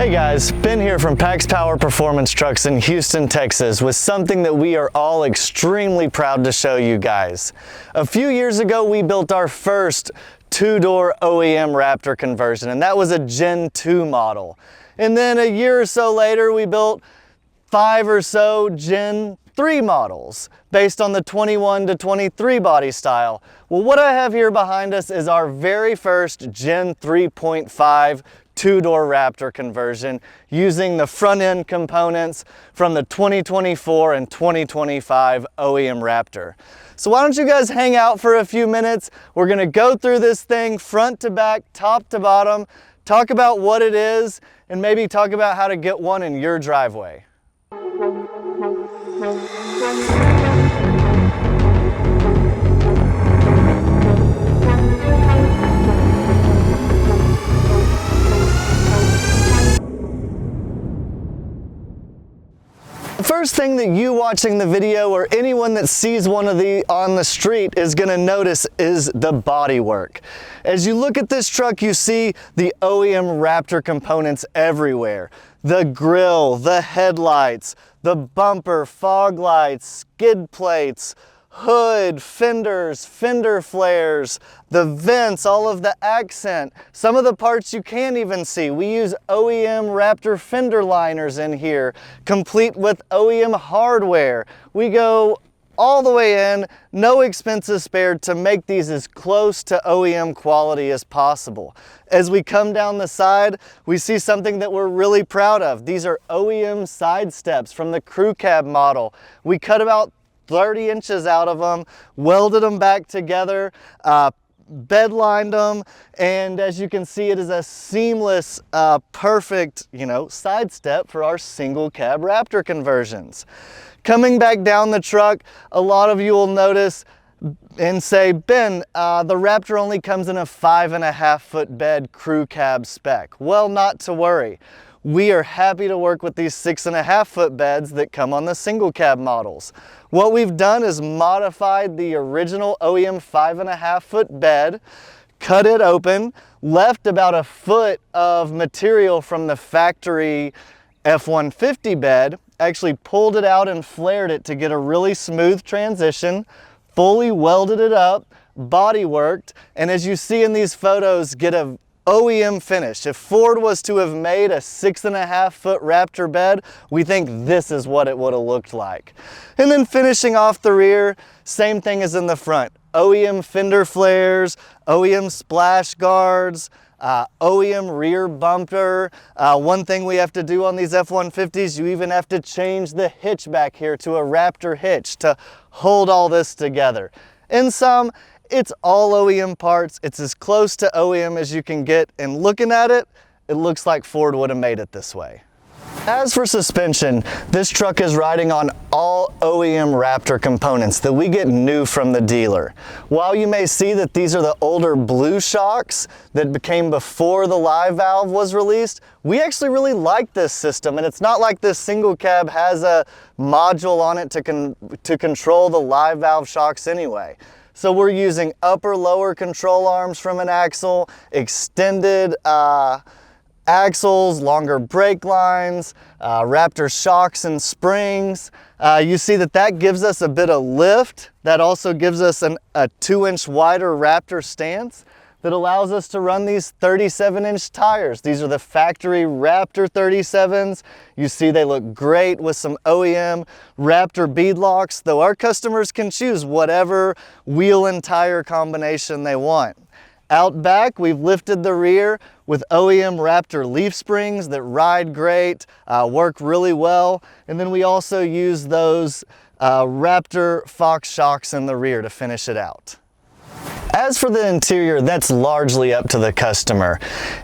Hey guys, Ben here from PaxPower Performance Trucks in Houston, Texas with something that we are all extremely proud to show you guys. A few years ago we built our first two-door OEM Raptor conversion, and that was a Gen 2 model. And then a year or so later we built 5 or so Gen 3 models based on the 21 to 23 body style. Well, what I have here behind us is our very first Gen 3.5 two-door Raptor conversion using the front end components from the 2024 and 2025 OEM Raptor. So why don't you guys hang out for a few minutes? We're gonna go through this thing front to back, top to bottom, talk about what it is, and maybe talk about how to get one in your driveway. The first thing that you watching the video or anyone that sees one of these on the street is going to notice is the body work. As you look at this truck, you see the OEM Raptor components everywhere. The grille, the headlights, the bumper, fog lights, skid plates, hood, fenders, fender flares, the vents, all of the accent. Some of the parts you can't even see. We use OEM Raptor fender liners in here, complete with OEM hardware. We go all the way in, no expenses spared to make these as close to OEM quality as possible. As we come down the side, we see something that we're really proud of. These are OEM side steps from the crew cab model. We cut about 30 inches out of them, welded them back together, bed lined them, and as you can see, it is a seamless, perfect, side step for our single cab Raptor conversions. Coming back down the truck, a lot of you will notice and say, Ben, the Raptor only comes in a 5.5 foot bed crew cab spec. Well, not to worry. We are happy to work with these 6.5 foot beds that come on the single cab models. What we've done is modified the original OEM 5.5 foot bed, cut it open, left about a foot of material from the factory F-150 bed, actually pulled it out and flared it to get a really smooth transition, fully welded it up, body worked, and as you see in these photos, get a OEM finish. If Ford was to have made a 6.5 foot Raptor bed, we think this is what it would have looked like. And then finishing off the rear, same thing as in the front. OEM fender flares, OEM splash guards, OEM rear bumper. One thing we have to do on these F-150s, you even have to change the hitch back here to a Raptor hitch to hold all this together. In sum, it's all OEM parts. It's as close to OEM as you can get, and looking at it, it looks like Ford would have made it this way. As for suspension, this truck is riding on all OEM Raptor components that we get new from the dealer. While you may see that these are the older blue shocks that came before the live valve was released, we actually really like this system, and it's not like this single cab has a module on it to control the live valve shocks anyway. So we're using upper-lower control arms from an axle, extended axles, longer brake lines, Raptor shocks and springs. You see that gives us a bit of lift. That also gives us a 2-inch wider Raptor stance that allows us to run these 37-inch tires. These are the factory Raptor 37s. You see they look great with some OEM Raptor bead locks, though our customers can choose whatever wheel and tire combination they want. Out back, we've lifted the rear with OEM Raptor leaf springs that ride great, work really well, and then we also use those Raptor Fox shocks in the rear to finish it out. As for the interior, that's largely up to the customer.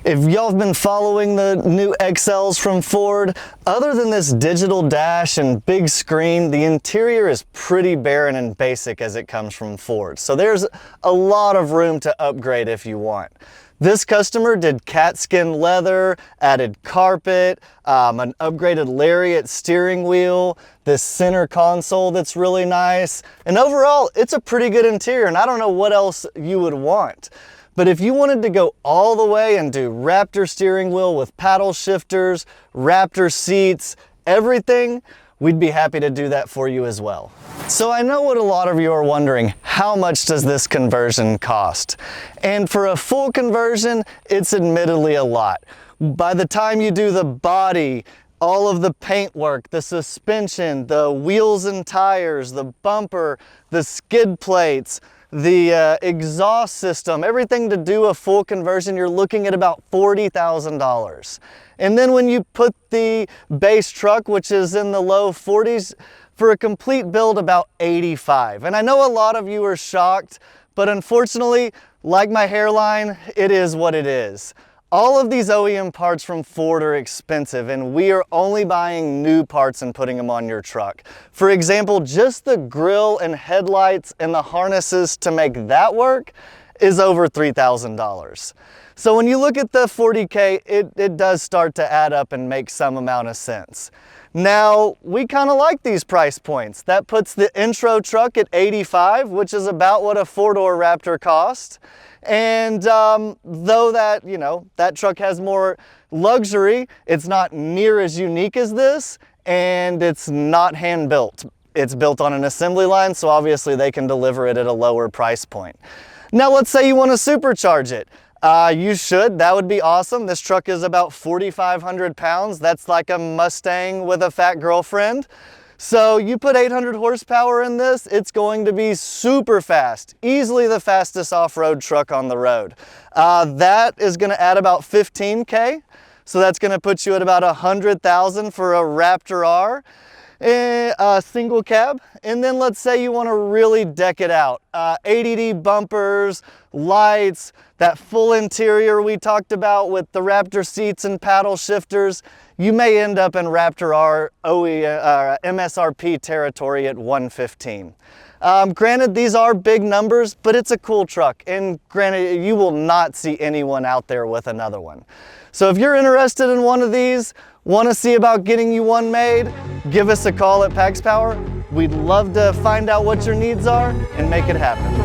If y'all have been following the new XLs from Ford, other than this digital dash and big screen, the interior is pretty barren and basic as it comes from Ford. So there's a lot of room to upgrade if you want. This customer did cat skin leather, added carpet, an upgraded lariat steering wheel, this center console that's really nice, and overall it's a pretty good interior, and I don't know what else you would want. But if you wanted to go all the way and do Raptor steering wheel with paddle shifters, Raptor seats, everything, we'd be happy to do that for you as well. So I know what a lot of you are wondering, how much does this conversion cost? And for a full conversion, it's admittedly a lot. By the time you do the body, all of the paint work, the suspension, the wheels and tires, the bumper, the skid plates, the exhaust system, everything to do a full conversion, you're looking at about $40,000. And then when you put the base truck, which is in the low 40s, for a complete build, about 85. And I know a lot of you are shocked, but unfortunately, like my hairline, it is what it is. All of these OEM parts from Ford are expensive, and we are only buying new parts and putting them on your truck. For example, just the grille and headlights and the harnesses to make that work is over $3,000. So when you look at the 40K, it does start to add up and make some amount of sense. Now, we kind of like these price points. That puts the intro truck at $85, which is about what a four-door Raptor cost. And though that, that truck has more luxury, it's not near as unique as this, and it's not hand-built. It's built on an assembly line, so obviously they can deliver it at a lower price point. Now, let's say you want to supercharge it. You should. That would be awesome. This truck is about 4,500 pounds. That's like a Mustang with a fat girlfriend. So you put 800 horsepower in this, it's going to be super fast, easily the fastest off-road truck on the road. That is going to add about 15K, so that's going to put you at about 100,000 for a Raptor R, single cab. And then let's say you want to really deck it out. 80D bumpers, lights, that full interior we talked about with the Raptor seats and paddle shifters. You may end up in Raptor R MSRP territory at $115. Granted, these are big numbers, but it's a cool truck. And granted, you will not see anyone out there with another one. So if you're interested in one of these, want to see about getting you one made, give us a call at PaxPower. We'd love to find out what your needs are and make it happen.